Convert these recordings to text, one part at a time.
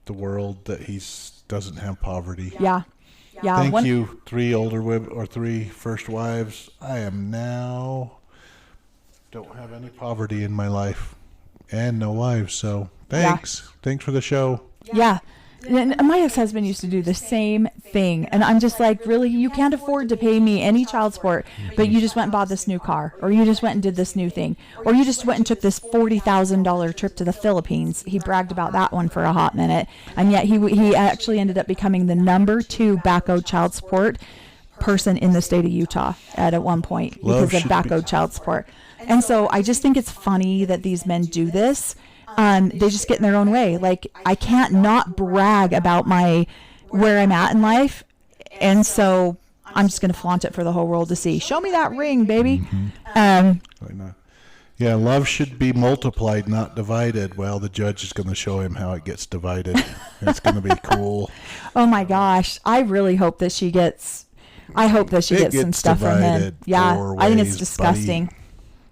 the world that he doesn't have poverty. Yeah. Yeah. Thank you, 3 older women or 3 first wives. I am now don't have any poverty in my life and no wives. So thanks. Yeah. Thanks for the show. Yeah. And my ex-husband used to do the same thing. And I'm just like, really, you can't afford to pay me any child support, but you just went and bought this new car, or you just went and did this new thing, or you just went and took this $40,000 trip to the Philippines. He bragged about that one for a hot minute. And yet he actually ended up becoming the number 2 back-owed child support person in the state of Utah at one point because of back-owed child support. And so I just think it's funny that these men do this. They just get in their own way. Like, I can't not brag about where I'm at in life. And so I'm just going to flaunt it for the whole world to see. Show me that ring, baby. Mm-hmm. Yeah, love should be multiplied, not divided. Well, the judge is going to show him how it gets divided. It's going to be cool. Oh my gosh. I really hope that she gets some stuff from him. Yeah. I think it's disgusting. Buddy.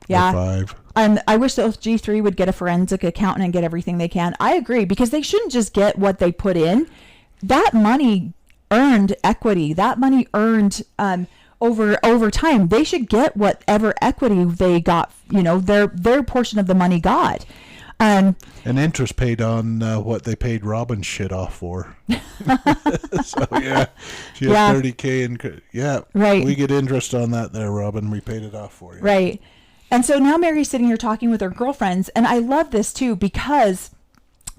Yeah. 5. I wish that G3 would get a forensic accountant and get everything they can. I agree, because they shouldn't just get what they put in. That money earned equity. That money earned over time. They should get whatever equity they got. Their portion of the money got. And interest paid on what they paid Robin shit off for. So yeah, she has $30,000 and right. We get interest on that there, Robin. We paid it off for you. Right. And so now Mary's sitting here talking with her girlfriends, and I love this too, because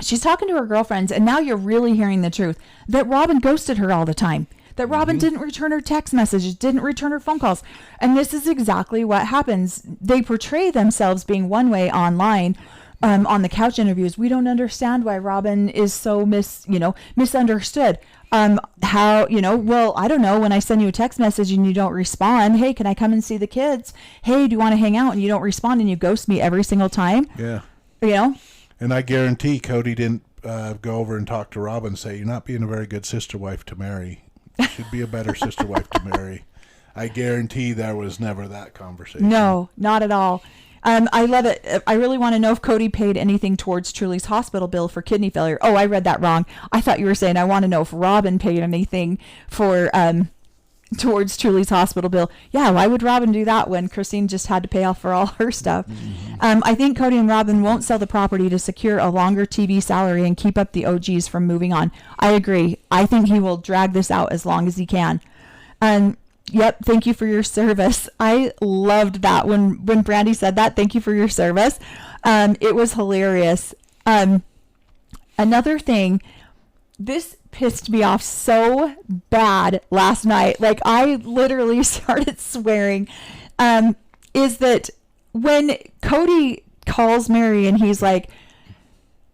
she's talking to her girlfriends, and now you're really hearing the truth, that Robin ghosted her all the time, that Robin didn't return her text messages, didn't return her phone calls. And this is exactly what happens. They portray themselves being one way online. On the couch interviews, we don't understand why Robin is so misunderstood. How, well, I don't know, when I send you a text message and you don't respond, hey, can I come and see the kids? Hey, do you want to hang out? And you don't respond, and you ghost me every single time. Yeah. And I guarantee Kody didn't go over and talk to Robin and say, you're not being a very good sister wife to marry. You should be a better sister wife to marry. I guarantee there was never that conversation. No, not at all. I love it. I really want to know if Kody paid anything towards Truly's hospital bill for kidney failure. Oh, I read that wrong. I thought you were saying I want to know if Robin paid anything for towards Truly's hospital bill. Yeah, why would Robin do that when Christine just had to pay off for all her stuff? Mm-hmm. I think Kody and Robin won't sell the property to secure a longer TV salary and keep up the OGs from moving on. I agree. I think he will drag this out as long as he can. Yep. Thank you for your service. I loved that when Brandy said that. Thank you for your service. It was hilarious. Another thing, this pissed me off so bad last night. Like, I literally started swearing, is that when Kody calls Mary and he's like,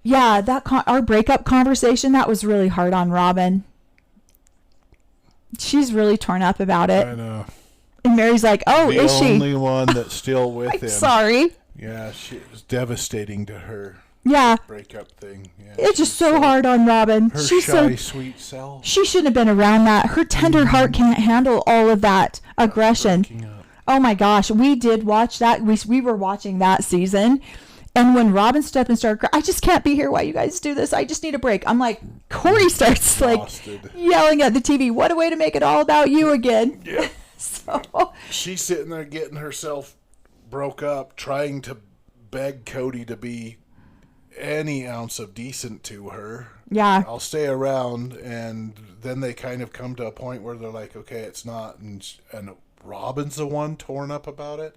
yeah, our breakup conversation, that was really hard on Robin. She's really torn up about it. I know. And Mary's like, oh, is she? The only one that's still with him. Sorry. Yeah, it was devastating to her. Yeah. Breakup thing. Yeah, it's just so hard on Robin. She's shy, sweet self. She shouldn't have been around that. Her tender heart can't handle all of that aggression. Oh my gosh. We did watch that. We were watching that season. And when Robin stood up and started crying, I just can't be here while you guys do this. I just need a break. I'm like, Cory starts yelling at the TV. What a way to make it all about you again. Yeah. She's sitting there getting herself broke up, trying to beg Kody to be any ounce of decent to her. Yeah. I'll stay around. And then they kind of come to a point where they're like, okay, it's not. And Robin's the one torn up about it.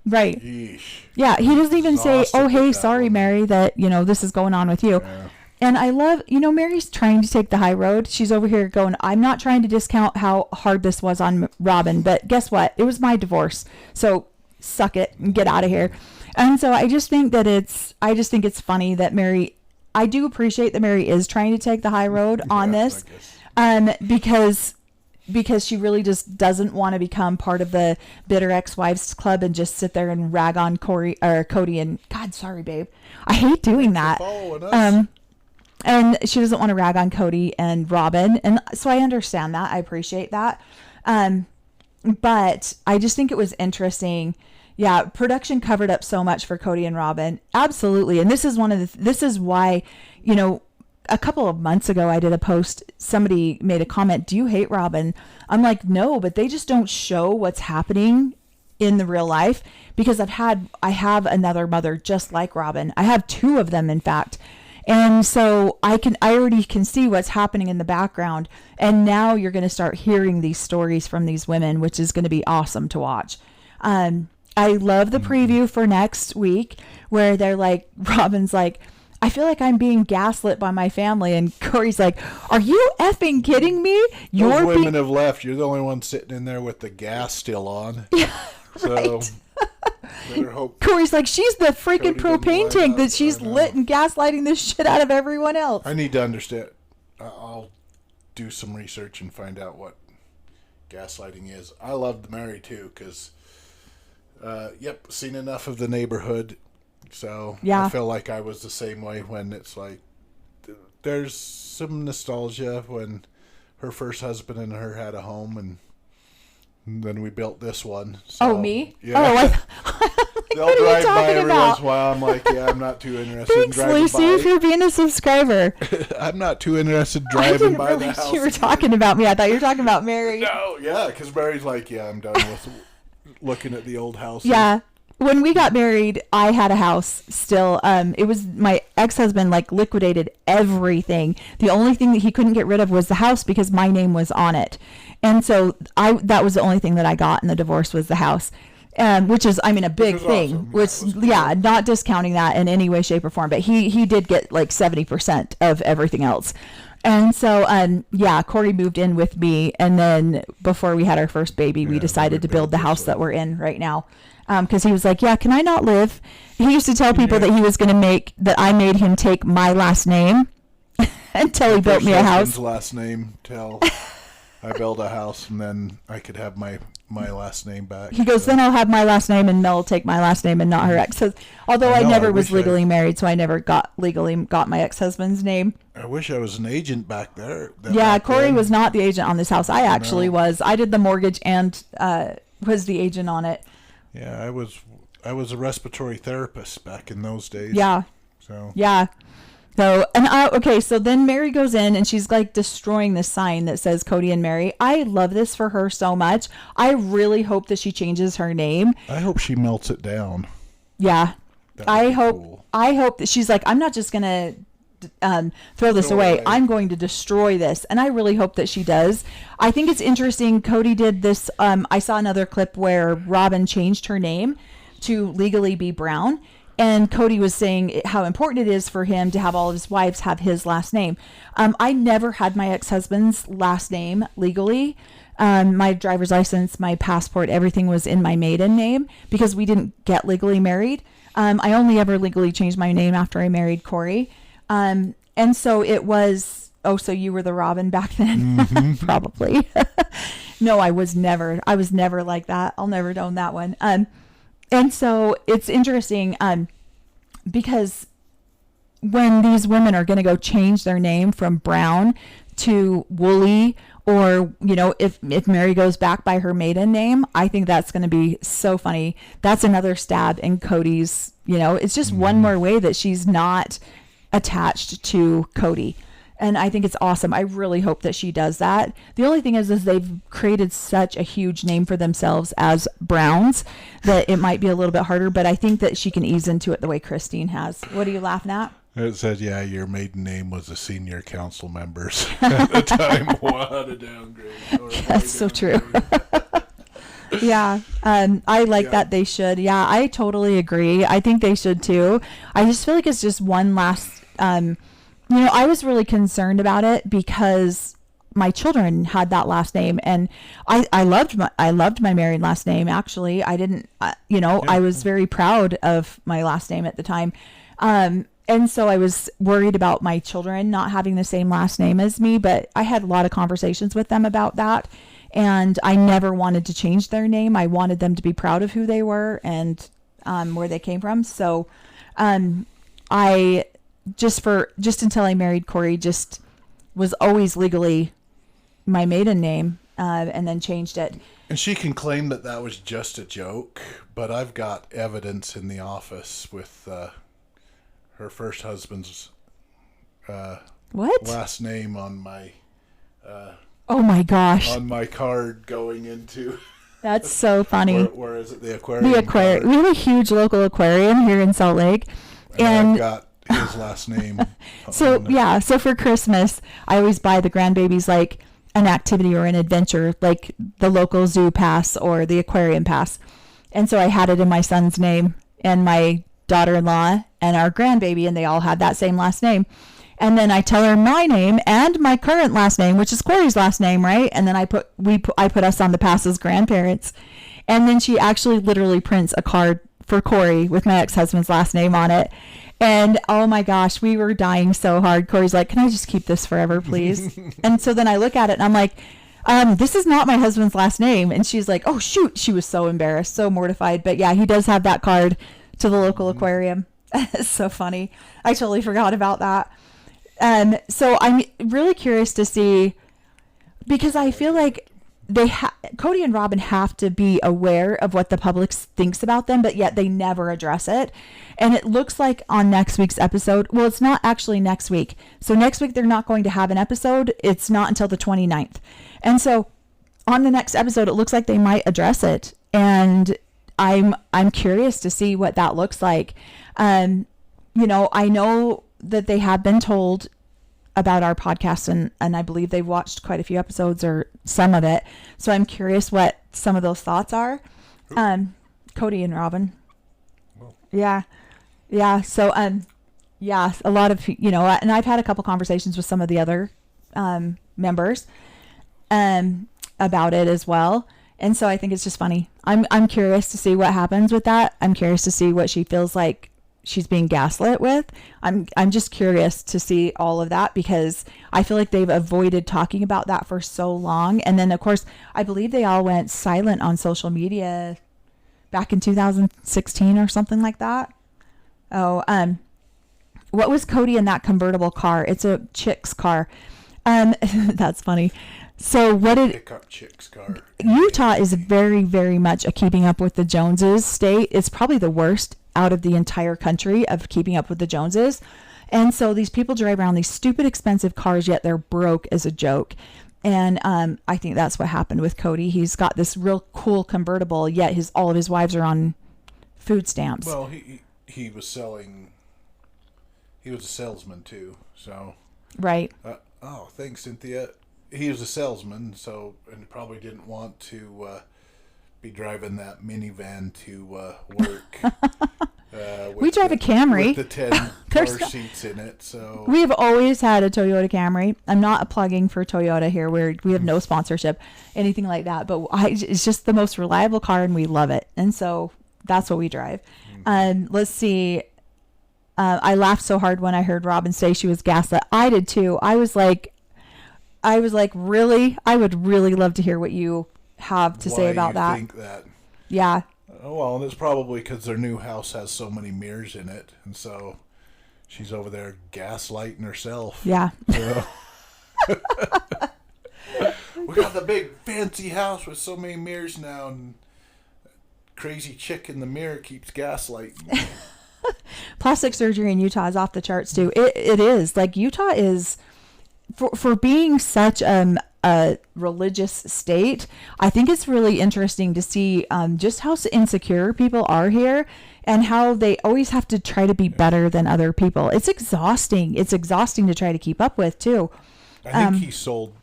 Right. Yeesh. Yeah, he doesn't even say, oh, hey, sorry, Mary, that, this is going on with you. Yeah. And I love, Mary's trying to take the high road. She's over here going, I'm not trying to discount how hard this was on Robin, but guess what? It was my divorce. So suck it and get out of here. And so I just think it's funny that Mary, I do appreciate that Mary is trying to take the high road on this. Because she really just doesn't want to become part of the bitter ex-wives club and just sit there and rag on Kody and God, sorry, babe. I hate doing that. And she doesn't want to rag on Kody and Robin. And so I understand that. I appreciate that. But I just think it was interesting. Yeah. Production covered up so much for Kody and Robin. Absolutely. And this is why, a couple of months ago, I did a post. Somebody made a comment, "Do you hate Robin?" I'm like, no, but they just don't show what's happening in the real life, because I have another mother just like Robin. I have two of them, in fact. And so I already can see what's happening in the background. And now you're going to start hearing these stories from these women, which is going to be awesome to watch. I love the preview for next week where they're like, Robin's like, "I feel like I'm being gaslit by my family." And Cory's like, "Are you effing kidding me? Those women have left. You're the only one sitting in there with the gas still on." Yeah, so, right. Better hope Cory's like, she's the freaking Kody propane tank that she's lit and gaslighting this shit out of everyone else. I need to understand. I'll do some research and find out what gaslighting is. I loved Mary too, because, seen enough of the neighborhood. So yeah. I feel like I was the same way when it's like, there's some nostalgia when her first husband and her had a home, and then we built this one. So, me? Yeah. They'll drive by every once in a while. I'm like, yeah, I'm not too interested in driving Lucy, by. for being a subscriber. I'm not too interested in driving by the house. You were talking about me. I thought you were talking about Mary. No, yeah, because Mary's like, yeah, I'm done with looking at the old house. Yeah. When we got married, I had a house still. It was my ex-husband liquidated everything. The only thing that he couldn't get rid of was the house because my name was on it. And so that was the only thing that I got in the divorce was the house. Which is, a big thing, awesome. Which, not discounting that in any way, shape or form, but he did get 70% of everything else. And so, Cory moved in with me. And then before we had our first baby, we decided to build the house that we're in right now. Because he was like, yeah, can I not live? He used to tell people that he was going to that I made him take my last name until he built me a house. Last name till I build a house, and then I could have my last name back. He goes, then I'll have my last name, and Mel will take my last name and not her ex. Although I never was legally married, so I never legally got my ex-husband's name. I wish I was an agent back there. Yeah, Cory was not the agent on this house. I actually was. I did the mortgage and was the agent on it. Yeah, I was a respiratory therapist back in those days. Yeah. So. Yeah. So, so then Mary goes in and she's destroying this sign that says Kody and Mary. I love this for her so much. I really hope that she changes her name. I hope she melts it down. Yeah. I hope that she's like, I'm not just going to throw this away. I'm going to destroy this. And I really hope that she does. I think it's interesting. Kody did this. I saw another clip where Robin changed her name to legally be Brown. And Kody was saying how important it is for him to have all of his wives have his last name. I never had my ex-husband's last name legally. My driver's license, my passport, everything was in my maiden name because we didn't get legally married. I only ever legally changed my name after I married Cory. And so it was, so you were the Robin back then? Mm-hmm. Probably. No, I was never like that. I'll never own that one. And so it's interesting because when these women are going to go change their name from Brown to Woolley, or, if Mary goes back by her maiden name, I think that's going to be so funny. That's another stab in Kody's, it's just one more way that she's not attached to Kody. And I think it's awesome. I really hope that she does that. The only thing is they've created such a huge name for themselves as Browns that it might be a little bit harder, but I think that she can ease into it the way Christine has. What are you laughing at? It said, yeah, your maiden name was the senior council members at the time. What a downgrade. That's so true. Yeah. I like that they should. Yeah, I totally agree. I think they should too. I just feel like it's just one last... I was really concerned about it because my children had that last name, and I loved my married last name. Actually, I didn't, I was very proud of my last name at the time. And so I was worried about my children not having the same last name as me, but I had a lot of conversations with them about that. And I never wanted to change their name. I wanted them to be proud of who they were and where they came from. So I just until I married Cory, just was always legally my maiden name, and then changed it. And she can claim that was just a joke, but I've got evidence in the office with her first husband's What? last name on my Oh my gosh. on my card going into. That's so funny. Where is it? The aquarium. The aquarium. card. We have a huge local aquarium here in Salt Lake. And I've got his last name. So yeah, so for Christmas, I always buy the grandbabies like an activity or an adventure, like the local zoo pass or the aquarium pass. And so I had it in my son's name and my daughter-in-law and our grandbaby, and they all had that same last name. And then I tell her my name and my current last name, which is Cory's last name, right? And then I put us on the pass as grandparents. And then she actually literally prints a card for Cory with my ex-husband's last name on it. And oh my gosh, we were dying so hard. Cory's like, "Can I just keep this forever, please?" And so then I look at it and I'm like, this is not my husband's last name. And she's like, "Oh shoot." She was so embarrassed, so mortified. But yeah, he does have that card to the local aquarium. It's so funny. I totally forgot about that. So I'm really curious to see, because I feel like Kody and Robin have to be aware of what the public thinks about them, but yet they never address it. And it looks like on next week's episode, well, it's not actually next week. So next week, they're not going to have an episode. It's not until the 29th. And so on the next episode, it looks like they might address it. And I'm curious to see what that looks like. I know that they have been told about our podcast, and I believe they've watched quite a few episodes or some of it. So I'm curious what some of those thoughts are. Kody and Robin. Well. Yeah. So, yeah, a lot of, and I've had a couple conversations with some of the other, members, about it as well. And so I think it's just funny. I'm curious to see what happens with that. I'm curious to see what she feels like she's being gaslit with. I'm just curious to see all of that, because I feel like they've avoided talking about that for so long. And then of course, I believe they all went silent on social media back in 2016 or something like that. Oh, what was Kody in that convertible car? It's a chick's car. That's funny. So what did pickup chick's car? Utah is very, very much a keeping up with the Joneses state. It's probably the worst out of the entire country of keeping up with the Joneses. And so these people drive around these stupid expensive cars, yet they're broke as a joke. And I think that's what happened with Kody. He's got this real cool convertible, yet all of his wives are on food stamps. Well, he was selling. He was a salesman too, so. Right. Thanks, Cynthia. He was a salesman, and probably didn't want to be driving that minivan to work. We drive a Camry. With the 10 car seats in it. So we have always had a Toyota Camry. I'm not plugging for Toyota here. We have no sponsorship, anything like that. But it's just the most reliable car, and we love it. And so that's what we drive. Let's see. I laughed so hard when I heard Robin say she was gaslit. I did too. I was like, really? I would really love to hear what you have to say about that. Think that? Yeah. Oh, well, and it's probably because their new house has so many mirrors in it, and so she's over there gaslighting herself. Yeah. So. We got the big fancy house with so many mirrors now, and crazy chick in the mirror keeps gaslighting. Plastic surgery in Utah is off the charts too. It is. Like, Utah is, for being such a religious state, I think it's really interesting to see just how insecure people are here, and how they always have to try to be better than other people. It's exhausting. It's exhausting to try to keep up with too. I think he sold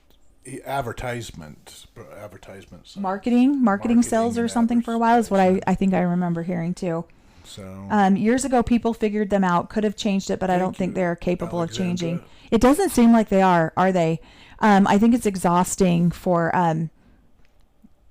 advertisements. Marketing sales or something for a while is what I think I remember hearing too. So years ago, people figured them out, could have changed it, but I don't think they're capable of changing. It doesn't seem like they are they? I think it's exhausting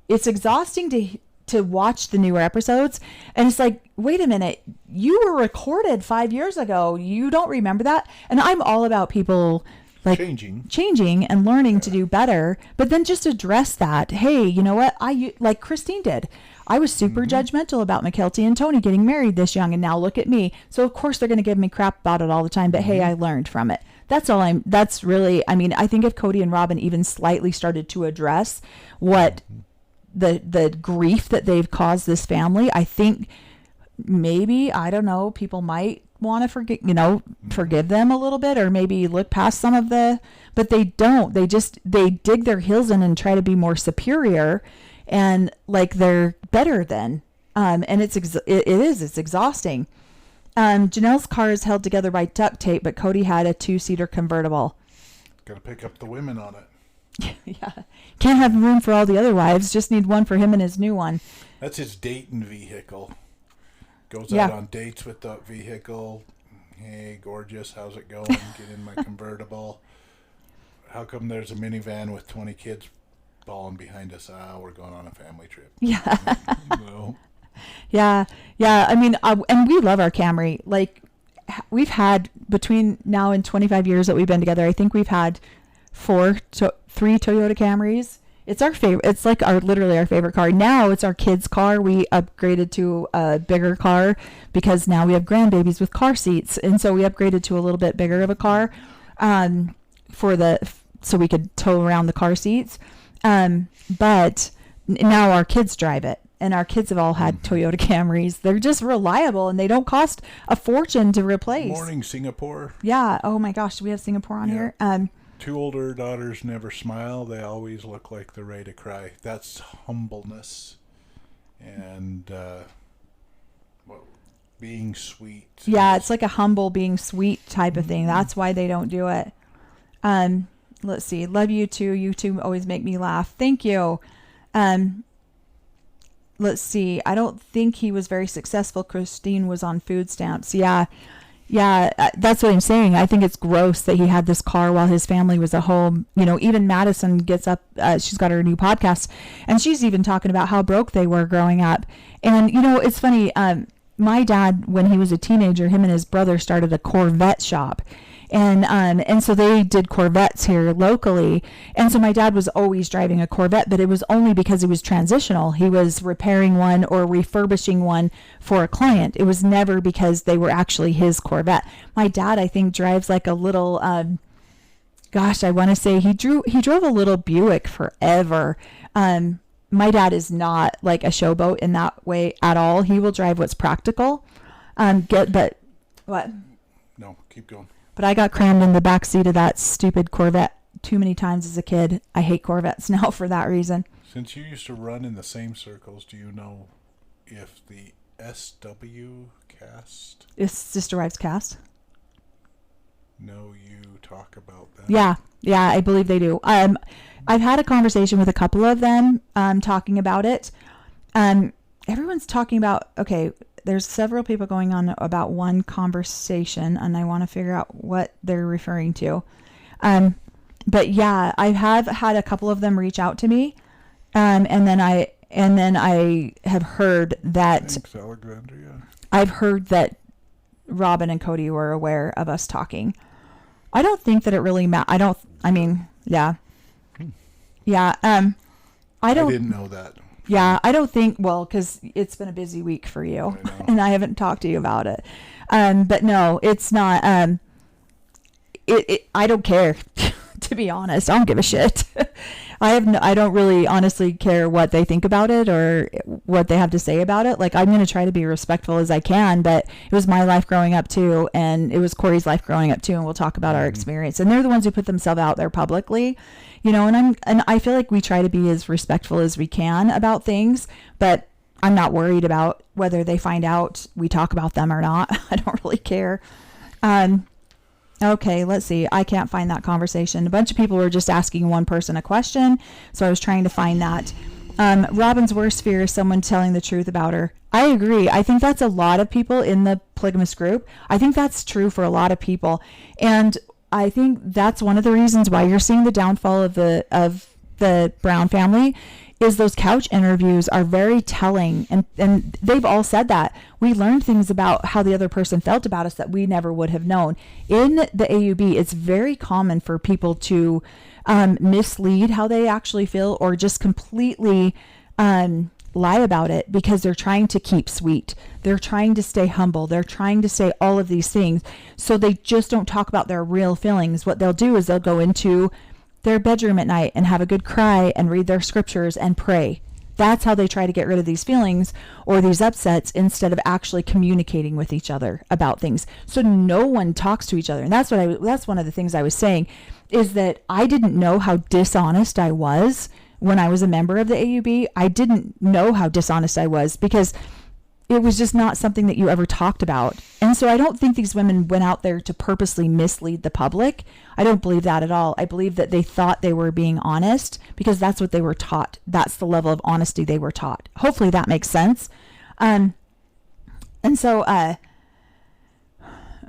it's exhausting to watch the newer episodes, and it's like, wait a minute, you were recorded 5 years ago. You don't remember that? And I'm all about people like changing and learning to do better, but then just address that. Hey, you know what? Like Christine did. I was super judgmental about McKelty and Tony getting married this young, and now look at me. So of course they're going to give me crap about it all the time, but hey, I learned from it. That's all I think if Kody and Robin even slightly started to address what the grief that they've caused this family, I think maybe, I don't know, people might want to forgive them a little bit, or maybe look past some of but they don't. They dig their heels in and try to be more superior and like they're better than. And it's exhausting. Janelle's car is held together by duct tape, but Kody had a 2-seater convertible. Got to pick up the women on it. Yeah. Can't have room for all the other wives. Just need one for him and his new one. That's his dating vehicle. Goes out on dates with that vehicle. Hey, gorgeous, how's it going? Get in my convertible. How come there's a minivan with 20 kids bawling behind us? We're going on a family trip. Yeah. No. Yeah. I mean, and we love our Camry. Like, we've had, between now and 25 years that we've been together, I think we've had 3 Toyota Camrys. It's our favorite. It's like literally our favorite car. Now it's our kids' car. We upgraded to a bigger car because now we have grandbabies with car seats. And so we upgraded to a little bit bigger of a car, so we could tow around the car seats. But now our kids drive it. And our kids have all had Toyota Camrys. They're just reliable and they don't cost a fortune to replace. Morning, Singapore. Yeah. Oh my gosh. Do we have Singapore on here? 2 older daughters never smile. They always look like they're ready to cry. That's humbleness and being sweet. Yeah, it's like a humble being sweet type of thing. That's why they don't do it. Let's see. Love you too. You two always make me laugh. Thank you. Let's see. I don't think he was very successful. Christine was on food stamps. Yeah. That's what I'm saying. I think it's gross that he had this car while his family was at home. Even Madison gets up. She's got her new podcast, and she's even talking about how broke they were growing up. And it's funny. My dad, when he was a teenager, him and his brother started a Corvette shop. And so they did Corvettes here locally. And so my dad was always driving a Corvette, but it was only because it was transitional. He was repairing one or refurbishing one for a client. It was never because they were actually his Corvette. My dad, I think, drives like a little, I want to say he drove a little Buick forever. My dad is not like a showboat in that way at all. He will drive what's practical. But what? No, keep going. But I got crammed in the back seat of that stupid Corvette too many times as a kid. I hate Corvettes now for that reason. Since you used to run in the same circles, do you know if the SW cast? Is Sister Wives cast? No, you talk about that. Yeah, I believe they do. I've had a conversation with a couple of them talking about it. Everyone's talking about, okay, there's several people going on about one conversation, and I want to figure out what they're referring to. But yeah, I have had a couple of them reach out to me, and then I have heard that. Thanks, Alexandria. I've heard that Robin and Kody were aware of us talking. I don't think that it really matters. Yeah. I didn't know that. Yeah, I don't think, because it's been a busy week for you, and I haven't talked to you about it. But no, it's not, I don't care, to be honest. I don't give a shit. I don't really honestly care what they think about it or what they have to say about it. Like, I'm going to try to be respectful as I can, but it was my life growing up too, and it was Cory's life growing up too, and we'll talk about our experience. And they're the ones who put themselves out there publicly. And I feel like we try to be as respectful as we can about things, but I'm not worried about whether they find out we talk about them or not. I don't really care. Okay, let's see. I can't find that conversation. A bunch of people were just asking one person a question, so I was trying to find that. Robin's worst fear is someone telling the truth about her. I agree. I think that's a lot of people in the polygamous group. I think that's true for a lot of people. And I think that's one of the reasons why you're seeing the downfall of the Brown family is those couch interviews are very telling, and they've all said that. We learned things about how the other person felt about us that we never would have known. In the AUB, it's very common for people to mislead how they actually feel or just completely lie about it because they're trying to keep sweet. They're trying to stay humble. They're trying to say all of these things. So they just don't talk about their real feelings. What they'll do is they'll go into their bedroom at night and have a good cry and read their scriptures and pray. That's how they try to get rid of these feelings or these upsets instead of actually communicating with each other about things. So no one talks to each other. And that's one of the things I was saying, is that I didn't know how dishonest I was when I was a member of the AUB. I didn't know how dishonest I was because it was just not something that you ever talked about. And so I don't think these women went out there to purposely mislead the public. I don't believe that at all. I believe that they thought they were being honest because that's what they were taught. That's the level of honesty they were taught. Hopefully that makes sense. And so,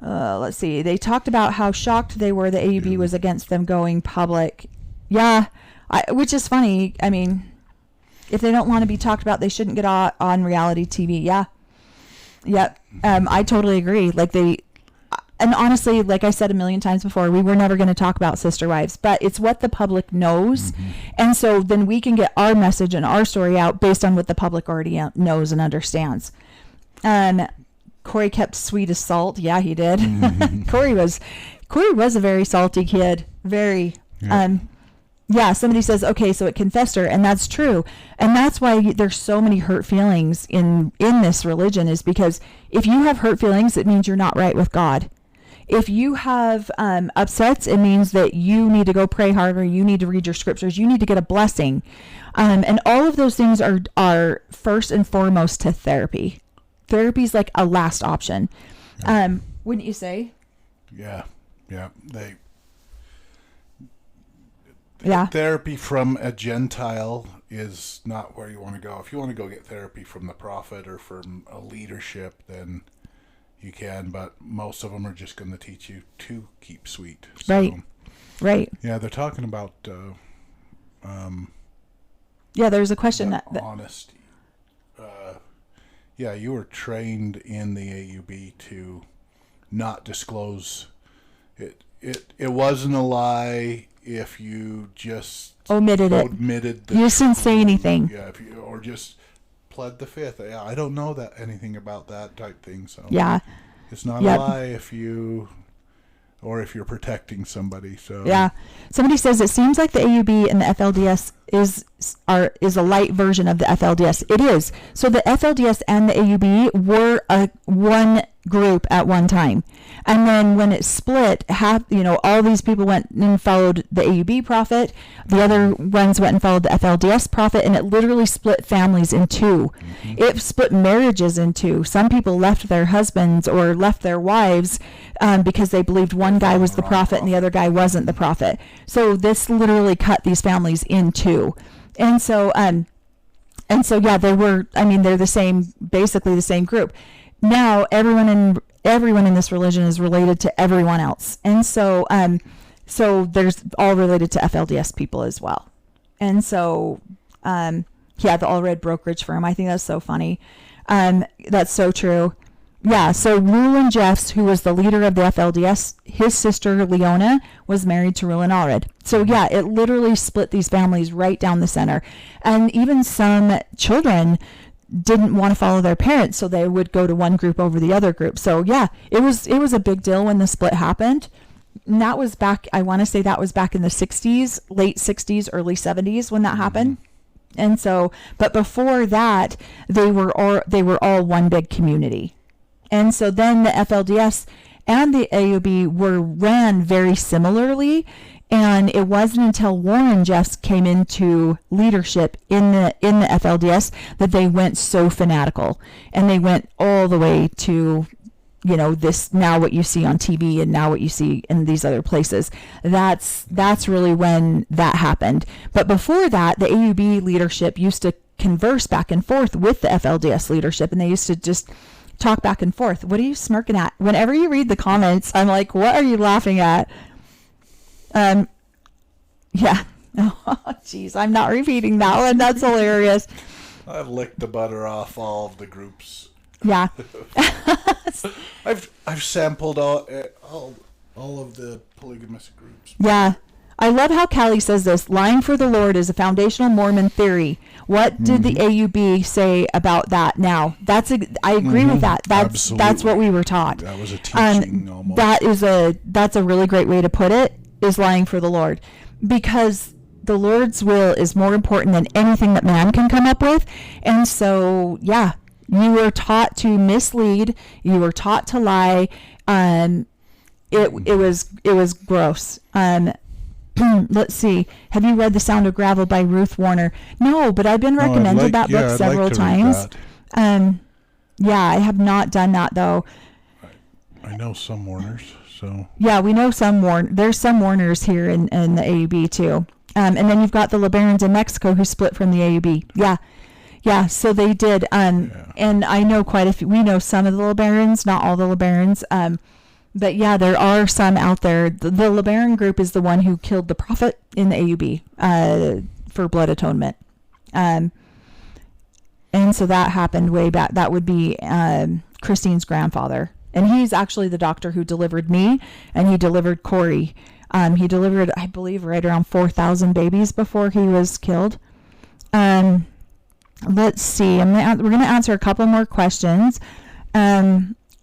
let's see. They talked about how shocked they were the AUB was against them going public. Yeah, which is funny. I mean, if they don't want to be talked about, they shouldn't get on reality TV. Yeah. Yep. I totally agree. And honestly, like I said a million times before, we were never going to talk about sister wives, but it's what the public knows. Mm-hmm. And so then we can get our message and our story out based on what the public already knows and understands. Cory kept sweet as salt. Yeah, he did. Mm-hmm. Cory was a very salty kid. Very, yeah, somebody says, okay, so it confessed her, and that's true. And that's why there's so many hurt feelings in this religion, is because if you have hurt feelings, it means you're not right with God. If you have upsets, it means that you need to go pray harder, you need to read your scriptures, you need to get a blessing. And all of those things are first and foremost to therapy. Therapy is like a last option. Wouldn't you say? Yeah. Yeah. Therapy from a Gentile is not where you want to go. If you want to go get therapy from the prophet or from a leadership, then you can, but most of them are just going to teach you to keep sweet. So, right. Yeah, they're talking about there's a question that honesty. You were trained in the AUB to not disclose it. It wasn't a lie if you just omitted it. You just didn't say anything. Yeah, or just pled the fifth. Yeah, I don't know anything about that type thing. So yeah, it's not a lie if you're protecting somebody. So yeah, somebody says it seems like the AUB and the FLDS is a light version of the FLDS. It is. So the FLDS and the AUB were one group at one time, and then when it split, all these people went and followed the AUB prophet, the other ones went and followed the FLDS prophet, and it literally split families in two. Mm-hmm. It split marriages in two. Some people left their husbands or left their wives because they believed one guy was the prophet and the other guy wasn't the prophet. So this literally cut these families in two. And so yeah, they're the same, basically the same group. Now everyone in this religion is related to everyone else, and so there's all related to FLDS people as well. And so the All Red brokerage firm. I think that's so funny. That's so true. Yeah. So Rulon Jeffs, who was the leader of the FLDS, his sister Leona was married to Rulon Allred. So yeah, it literally split these families right down the center, and even some children didn't want to follow their parents, so they would go to one group over the other group. So yeah, it was a big deal when the split happened. And that was back, I want to say that was back in the 60s, late 60s, early 70s when that happened. And so, but before that, they were all one big community. And so then the FLDS and the AUB ran very similarly. And it wasn't until Warren Jeffs came into leadership in the FLDS that they went so fanatical, and they went all the way to, this now what you see on TV and now what you see in these other places. That's really when that happened. But before that, the AUB leadership used to converse back and forth with the FLDS leadership, and they used to just talk back and forth. What are you smirking at? Whenever you read the comments, I'm like, what are you laughing at? Yeah. Oh, geez. I'm not repeating that one. That's hilarious. I've licked the butter off all of the groups. Yeah. I've sampled all of the polygamous groups. Yeah. I love how Callie says this. Lying for the Lord is a foundational Mormon theory. What did the AUB say about that? Now, I agree with that. That's what we were taught. That was a teaching almost. That's a really great way to put it, is lying for the Lord, because the Lord's will is more important than anything that man can come up with. And so, yeah, you were taught to mislead. You were taught to lie. It was gross. Let's see. Have you read The Sound of Gravel by Ruth Warner? No, but I've been recommended that book several times. Yeah, I have not done that though. I know some Warners, so. Yeah, we know some there's some Warners here in the AUB too. And then you've got the LeBarons in Mexico who split from the AUB. Yeah, so they did. And I know quite a few. We know some of the LeBarons, not all the LeBarons. But yeah, there are some out there. The LeBaron group is the one who killed the prophet in the AUB for blood atonement. And so that happened way back. That would be Christine's grandfather. And he's actually the doctor who delivered me, and he delivered Cory. He delivered, I believe, right around 4,000 babies before he was killed. Let's see. We're going to answer a couple more questions.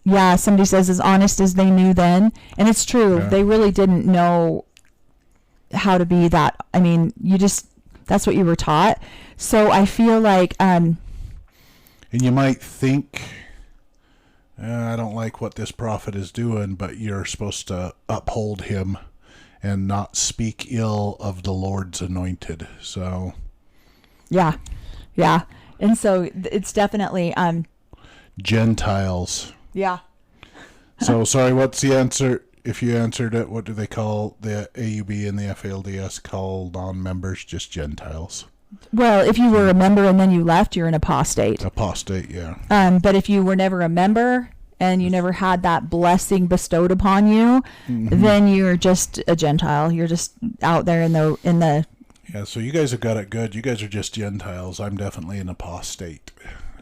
Yeah, somebody says, as honest as they knew then. And it's true. Yeah. They really didn't know how to be that. I mean, that's what you were taught. So I feel like... and you might think, I don't like what this prophet is doing, but you're supposed to uphold him and not speak ill of the Lord's anointed. So... Yeah. And so it's definitely... Gentiles. Yeah. So, sorry, what's the answer? If you answered it, what do they call the AUB and the FLDS call non-members? Just Gentiles. Well, if you were a member and then you left, you're an apostate. Apostate, yeah. But if you were never a member and you never had that blessing bestowed upon you, then you're just a Gentile. You're just out there in the... Yeah, so you guys have got it good. You guys are just Gentiles. I'm definitely an apostate.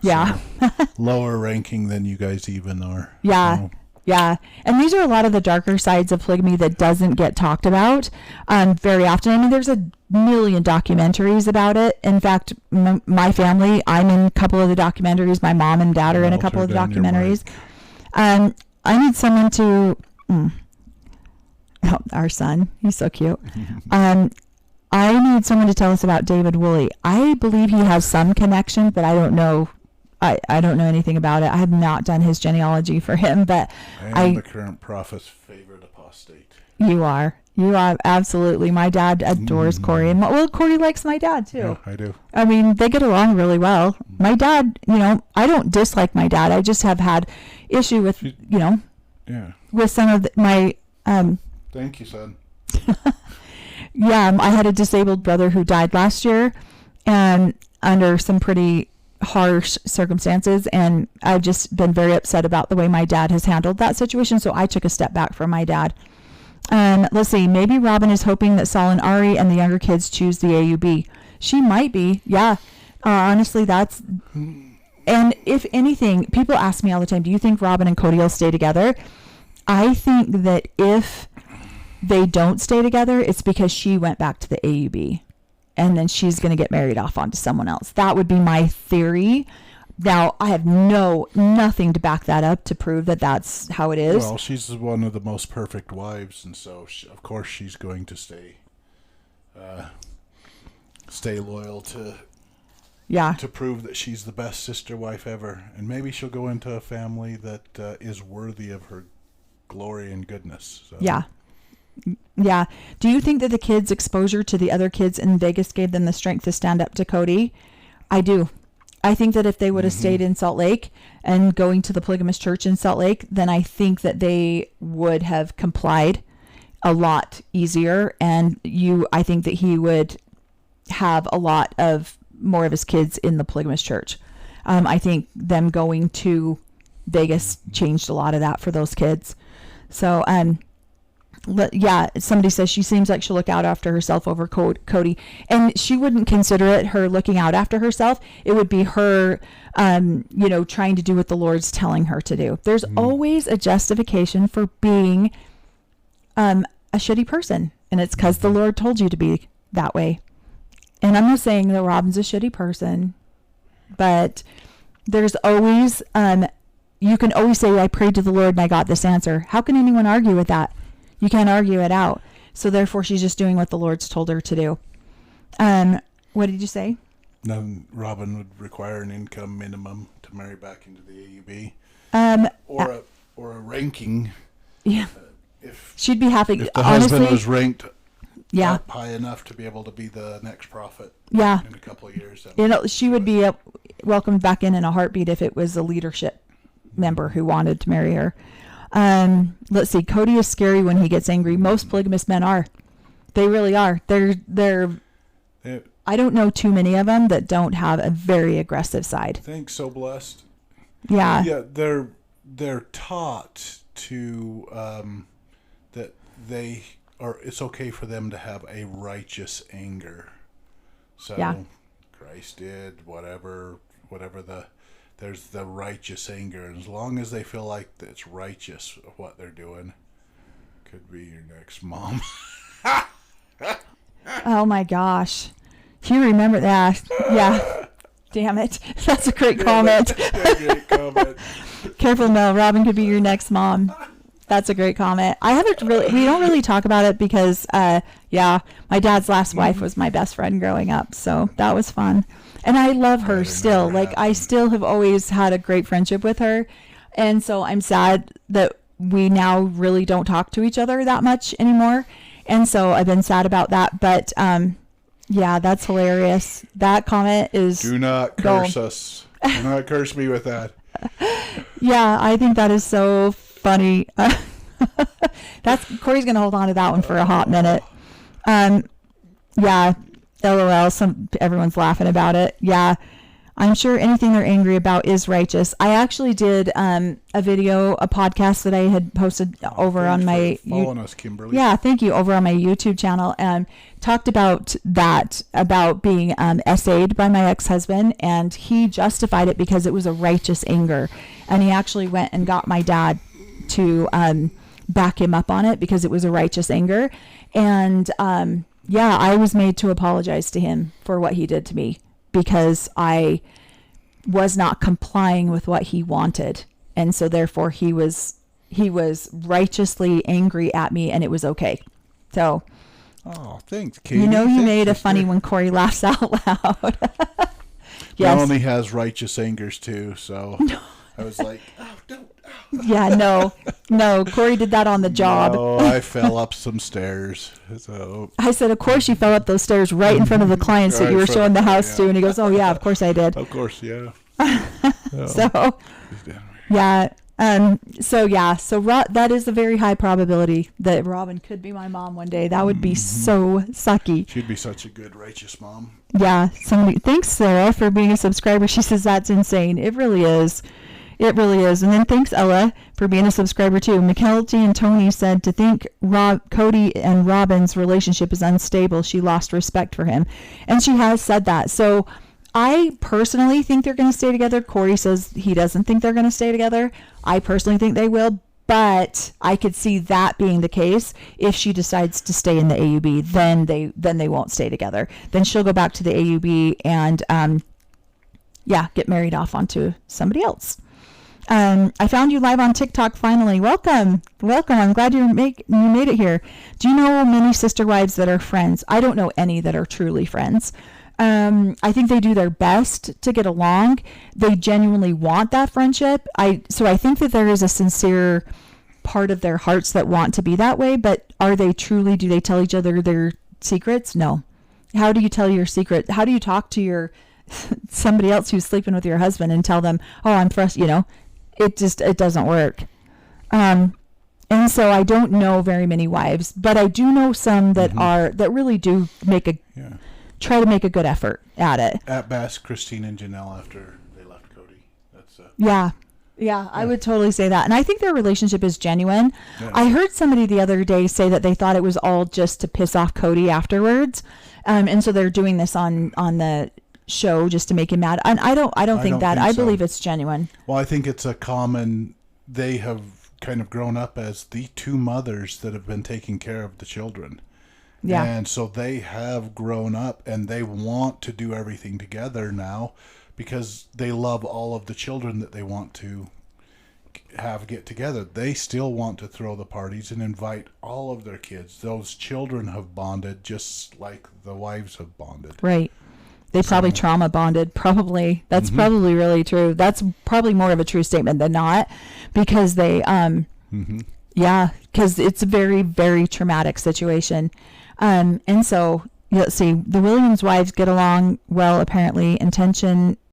Yeah. So, lower ranking than you guys even are. Yeah. So. Yeah. And these are a lot of the darker sides of polygamy that doesn't get talked about very often. I mean, there's a million documentaries about it. In fact, my family, I'm in a couple of the documentaries. My mom and dad are in a couple of the documentaries. I need someone to... our son. He's so cute. I need someone to tell us about David Woolley. I believe he has some connection, but I don't know. I don't know anything about it. I have not done his genealogy for him, but I am the current prophet's favorite apostate. You are absolutely. My dad adores Cory, and Cory likes my dad too. Yeah, I do. I mean, they get along really well. My dad, I don't dislike my dad. I just have had issue with, with some of my. Thank you, son. Yeah, I had a disabled brother who died last year, and under some pretty harsh circumstances, and I've just been very upset about the way my dad has handled that situation, so I took a step back from my dad. Let's see, maybe Robin is hoping that Saul and Ari and the younger kids choose the AUB. She might be, yeah. Honestly, that's... And if anything, people ask me all the time, do you think Robin and Kody will stay together? I think that if they don't stay together, it's because she went back to the AUB. And then she's going to get married off onto someone else. That would be my theory. Now, I have nothing to back that up to prove that that's how it is. Well, she's one of the most perfect wives, and so, of course, she's going to stay loyal to prove that she's the best sister wife ever. And maybe she'll go into a family that is worthy of her glory and goodness. So. Yeah. Yeah. Do you think that the kids' exposure to the other kids in Vegas gave them the strength to stand up to Kody? I do. I think that if they would have stayed in Salt Lake and going to the Polygamous church in Salt Lake, then I think that they would have complied a lot easier. And I think that he would have a lot of more of his kids in the Polygamous church. I think them going to Vegas changed a lot of that for those kids. So, yeah, somebody says she seems like she'll look out after herself over Kody, and she wouldn't consider it her looking out after herself. It would be her, trying to do what the Lord's telling her to do. There's always a justification for being a shitty person, and it's because the Lord told you to be that way. And I'm not saying that Robin's a shitty person, but there's always, you can always say, I prayed to the Lord and I got this answer. How can anyone argue with that? You can't argue it out. So therefore, she's just doing what the Lord's told her to do. What did you say? Then Robin would require an income minimum to marry back into the AUB, or a ranking. Yeah, If she'd be happy. If the honestly, husband was ranked yeah, up high enough to be able to be the next prophet, yeah, in a couple of years, she would be welcomed back in a heartbeat if it was a leadership member who wanted to marry her. Let's see. Kody is scary when he gets angry. Most polygamous men are. They really are. They're. I don't know too many of them that don't have a very aggressive side. Thanks, so blessed. Yeah. Yeah, they're taught to that they are. It's okay for them to have a righteous anger. So yeah. Christ did whatever there's the righteous anger, and as long as they feel like it's righteous what they're doing, could be your next mom. Oh my gosh. Do you remember that? Yeah. Damn it. That's a great comment. Great comment. Careful, Mel. Robin could be your next mom. That's a great comment. We don't really talk about it because, my dad's last wife was my best friend growing up. So that was fun. And I love her still. Like, I still have always had a great friendship with her. And so I'm sad that we now really don't talk to each other that much anymore. And so I've been sad about that. But, that's hilarious. That comment is... Do not curse us. Do not curse me with that. Yeah, I think that is so funny. Cory's going to hold on to that one for a hot minute. LOL. Everyone's laughing about it. Yeah, I'm sure anything they're angry about is righteous. I actually did a podcast that I had posted over on my... Following us, Kimberly. Yeah, thank you. Over on my YouTube channel. Talked about that, about being essayed by my ex-husband, and he justified it because it was a righteous anger. And he actually went and got my dad to back him up on it because it was a righteous anger. And I was made to apologize to him for what he did to me because I was not complying with what he wanted. And so therefore he was righteously angry at me, and it was okay. So... Oh, thanks, Katie. You made a funny when Cory laughs out loud. Yes. Melanie has righteous angers too, so I was like, oh, don't. Oh. Yeah, no. Cory did that on the job. No, I fell up some stairs. So I said, of course you fell up those stairs right in front of the clients that you were showing the house to. And he goes, oh, yeah, of course I did. Of course, yeah. So, yeah. So that is a very high probability that Robin could be my mom one day. That would be so sucky. She'd be such a good righteous mom. Yeah. Thanks, Sarah, for being a subscriber. She says that's insane. It really is. It really is. And then thanks, Ella, for being a subscriber too. McKelty and Tony said to think Kody and Robin's relationship is unstable. She lost respect for him. And she has said that. So I personally think they're going to stay together. Cory says he doesn't think they're going to stay together. I personally think they will, but I could see that being the case if she decides to stay in the AUB. Then they won't stay together. Then she'll go back to the AUB and get married off onto somebody else. I found you live on TikTok finally. Welcome. I'm glad you made it here. Do you know many sister wives that are friends? I don't know any that are truly friends. I think they do their best to get along. They genuinely want that friendship. So I think that there is a sincere part of their hearts that want to be that way, but do they tell each other their secrets? No. How do you tell your secret? How do you talk to somebody else who's sleeping with your husband and tell them, oh, I'm frustrated, it doesn't work. And so I don't know very many wives, but I do know some that that really do try to make a good effort at it. At best, Christine and Janelle after they left Kody. That's I would totally say that. And I think their relationship is genuine. Yeah. I heard somebody the other day say that they thought it was all just to piss off Kody afterwards. And so they're doing this on the show just to make him mad. And I don't think that. I believe it's genuine. Well, I think it's they have kind of grown up as the two mothers that have been taking care of the children. Yeah. And so they have grown up and they want to do everything together now because they love all of the children that they want to have get together, they still want to throw the parties and invite all of their kids. Those children have bonded just like the wives have bonded. Right. They probably trauma bonded. Probably. That's probably really true. That's probably more of a true statement than not, because they, yeah, because it's a very, very traumatic situation. And so let's see, the Williams wives get along well, apparently, and tension